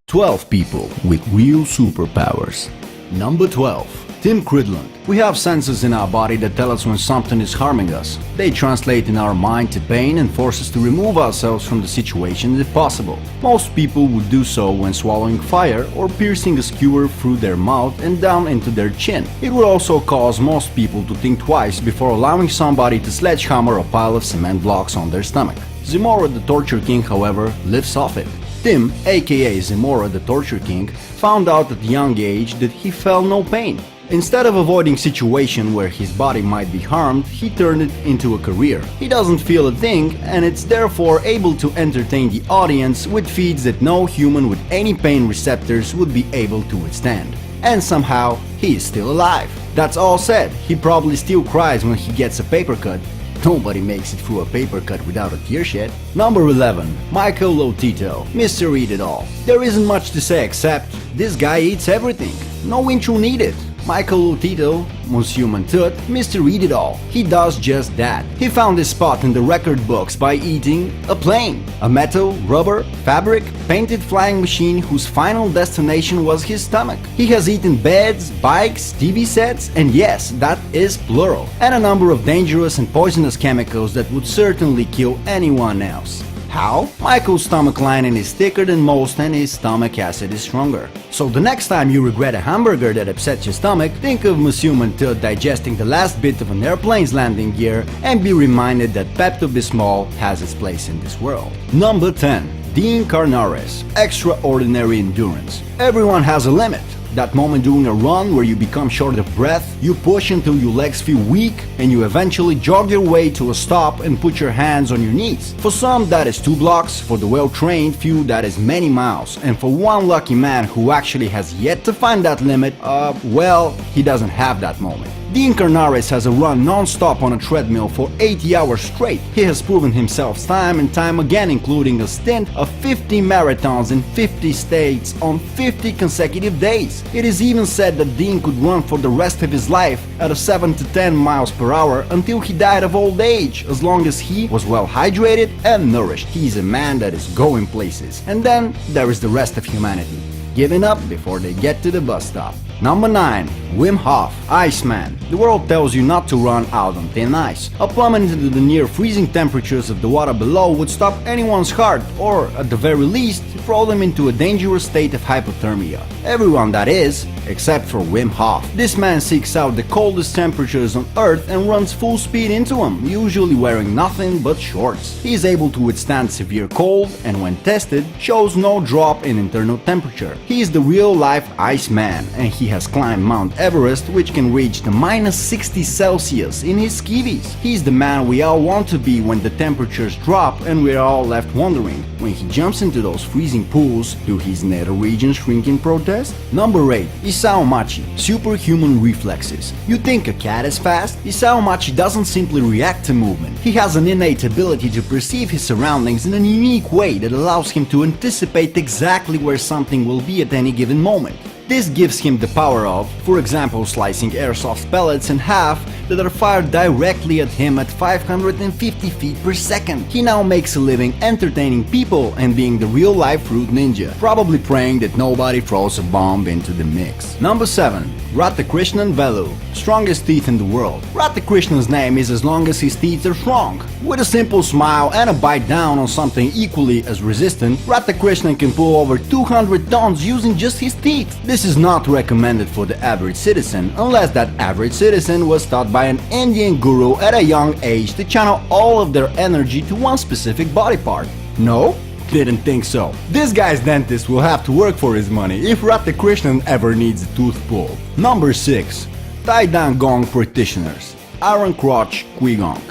12 people with real superpowers. Number 12. Tim Cridland. We have senses in our body that tell us when something is harming us. They translate in our mind to pain and force us to remove ourselves from the situation if possible. Most people would do so when swallowing fire or piercing a skewer through their mouth and down into their chin. It would also cause most people to think twice before allowing somebody to sledgehammer a pile of cement blocks on their stomach. Zimora the Torture King, however, lives off it. Tim, aka Zimora the Torture King, found out at a young age that he felt no pain. Instead of avoiding situations where his body might be harmed, he turned it into a career. He doesn't feel a thing and it's therefore able to entertain the audience with feats that no human with any pain receptors would be able to withstand. And somehow, he is still alive. That's all said, he probably still cries when he gets a paper cut. Nobody makes it through a paper cut without a tear shed. Number 11. Michael Lotito, Mr. Eat It All. There isn't much to say except, this guy eats everything. No intro needed. Michael Lotito, Monsieur Mantut, Mr. Eat It All. He does just that. He found his spot in the record books by eating a plane, a metal, rubber, fabric, painted flying machine whose final destination was his stomach. He has eaten beds, bikes, TV sets, and yes, that is plural, and a number of dangerous and poisonous chemicals that would certainly kill anyone else. How? Michael's stomach lining is thicker than most and his stomach acid is stronger. So the next time you regret a hamburger that upsets your stomach, think of Monsieur Mantut digesting the last bit of an airplane's landing gear and be reminded that Pepto-Bismol has its place in this world. Number 10. Dean Carnares, extraordinary endurance. Everyone has a limit. That moment during a run where you become short of breath, you push until your legs feel weak and you eventually jog your way to a stop and put your hands on your knees. For some that is 2 blocks, for the well-trained few that is many miles, and for one lucky man who actually has yet to find that limit, well, he doesn't have that moment. Dean Carnares has a run non-stop on a treadmill for 80 hours straight. He has proven himself time and time again, including a stint of 50 marathons in 50 states on 50 consecutive days. It is even said that Dean could run for the rest of his life at a 7 to 10 miles per hour until he died of old age, as long as he was well hydrated and nourished. He's a man that is going places. And then there is the rest of humanity, giving up before they get to the bus stop. Number 9. Wim Hof, Iceman. The world tells you not to run out on thin ice. A plummet into the near freezing temperatures of the water below would stop anyone's heart, or at the very least, throw them into a dangerous state of hypothermia. Everyone, that is, except for Wim Hof. This man seeks out the coldest temperatures on Earth and runs full speed into them, usually wearing nothing but shorts. He is able to withstand severe cold and when tested, shows no drop in internal temperature. He is the real-life Iceman, and he has climbed Mount Everest, which can reach the -60 Celsius in his skivvies. He's the man we all want to be when the temperatures drop and we're all left wondering, when he jumps into those freezing pools, do his nether regions shrink in protest? Number 8. Isao Machi, superhuman reflexes. You think a cat is fast? Isao Machi doesn't simply react to movement. He has an innate ability to perceive his surroundings in a unique way that allows him to anticipate exactly where something will be at any given moment. This gives him the power of, for example, slicing airsoft pellets in half that are fired directly at him at 550 feet per second. He now makes a living entertaining people and being the real-life fruit ninja, probably praying that nobody throws a bomb into the mix. Number 7. Radhakrishnan Velu, strongest teeth in the world. Radhakrishnan's name is as long as his teeth are strong. With a simple smile and a bite down on something equally as resistant, Radhakrishnan can pull over 200 tons using just his teeth. This is not recommended for the average citizen, unless that average citizen was taught by an Indian guru at a young age to channel all of their energy to one specific body part. No? Didn't think so. This guy's dentist will have to work for his money if Radhakrishnan ever needs a tooth pulled. Number 6. Tai-Dan Gong practitioners. Iron Crotch Quigong.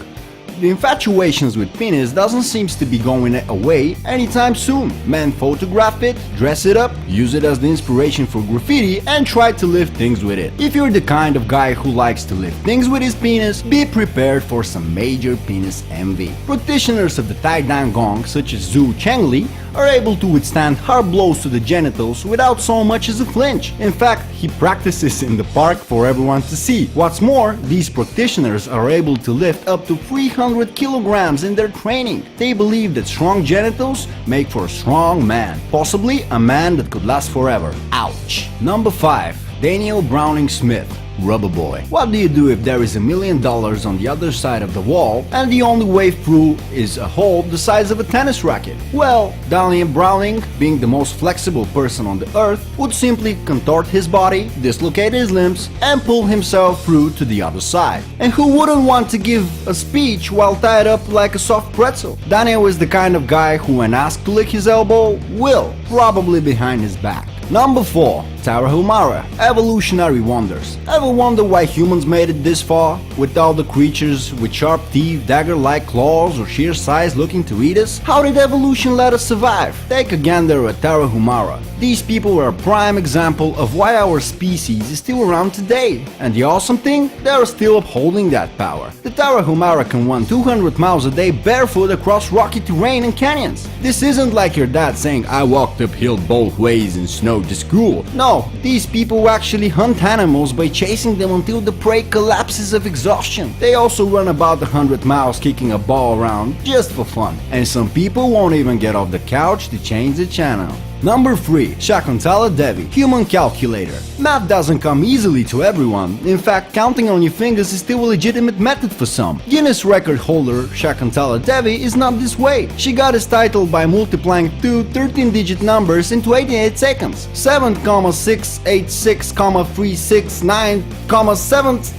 The infatuations with penis doesn't seem to be going away anytime soon. Men photograph it, dress it up, use it as the inspiration for graffiti, and try to lift things with it. If you're the kind of guy who likes to lift things with his penis, be prepared for some major penis envy. Practitioners of the Tai-Dan Gong, such as Zhu Chengli, are able to withstand hard blows to the genitals without so much as a flinch. In fact, he practices in the park for everyone to see. What's more, these practitioners are able to lift up to 300 kilograms in their training. They believe that strong genitals make for a strong man, possibly a man that could last forever. Ouch. Number 5. Daniel Browning Smith, Rubber Boy. What do you do if there is $1 million on the other side of the wall and the only way through is a hole the size of a tennis racket? Well, Daniel Browning, being the most flexible person on the earth, would simply contort his body, dislocate his limbs, and pull himself through to the other side. And who wouldn't want to give a speech while tied up like a soft pretzel? Daniel is the kind of guy who, when asked to lick his elbow, will, probably behind his back. Number 4. Tarahumara, Evolutionary Wonders. Ever wonder why humans made it this far? With all the creatures with sharp teeth, dagger-like claws, or sheer size looking to eat us? How did evolution let us survive? Take a gander at Tarahumara. These people were a prime example of why our species is still around today. And the awesome thing? They are still upholding that power. The Tarahumara can run 200 miles a day barefoot across rocky terrain and canyons. This isn't like your dad saying, "I walked uphill both ways in snow to school." No, these people actually hunt animals by chasing them until the prey collapses of exhaustion. They also run about 100 miles kicking a ball around just for fun. And some people won't even get off the couch to change the channel. Number 3. Shakuntala Devi, Human Calculator. Math doesn't come easily to everyone. In fact, counting on your fingers is still a legitimate method for some. Guinness record holder Shakuntala Devi is not this way. She got his title by multiplying two 13-digit numbers into 88 seconds. 7,686,369,7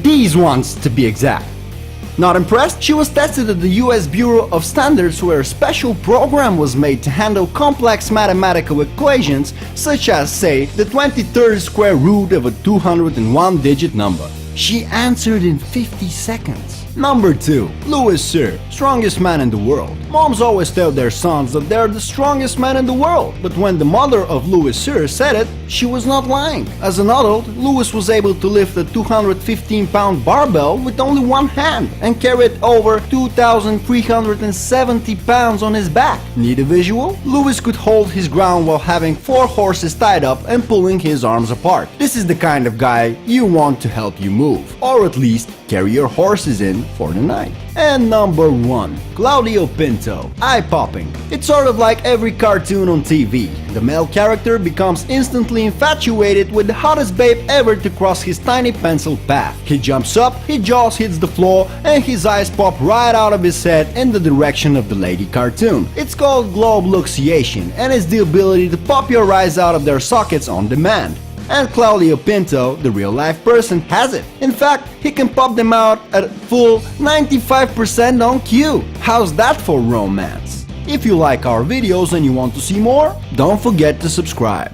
these ones to be exact. Not impressed? She was tested at the US Bureau of Standards, where a special program was made to handle complex mathematical equations such as, say, the 23rd square root of a 201-digit number. She answered in 50 seconds. Number 2. Louis Cyr, strongest man in the world. Moms always tell their sons that they're the strongest man in the world, but when the mother of Louis Cyr said it, she was not lying. As an adult, Louis was able to lift a 215-pound barbell with only one hand and carry it over 2,370 pounds on his back. Need a visual? Louis could hold his ground while having 4 horses tied up and pulling his arms apart. This is the kind of guy you want to help you move, or at least carry your horses in for the night. And number 1. Claudio Pinto, eye-popping. It's sort of like every cartoon on TV. The male character becomes instantly infatuated with the hottest babe ever to cross his tiny pencil path. He jumps up, his jaws hits the floor, and his eyes pop right out of his head in the direction of the lady cartoon. It's called globluxiation, and it's the ability to pop your eyes out of their sockets on demand. And Claudio Pinto, the real-life person, has it. In fact, he can pop them out at a full 95% on cue. How's that for romance? If you like our videos and you want to see more, don't forget to subscribe.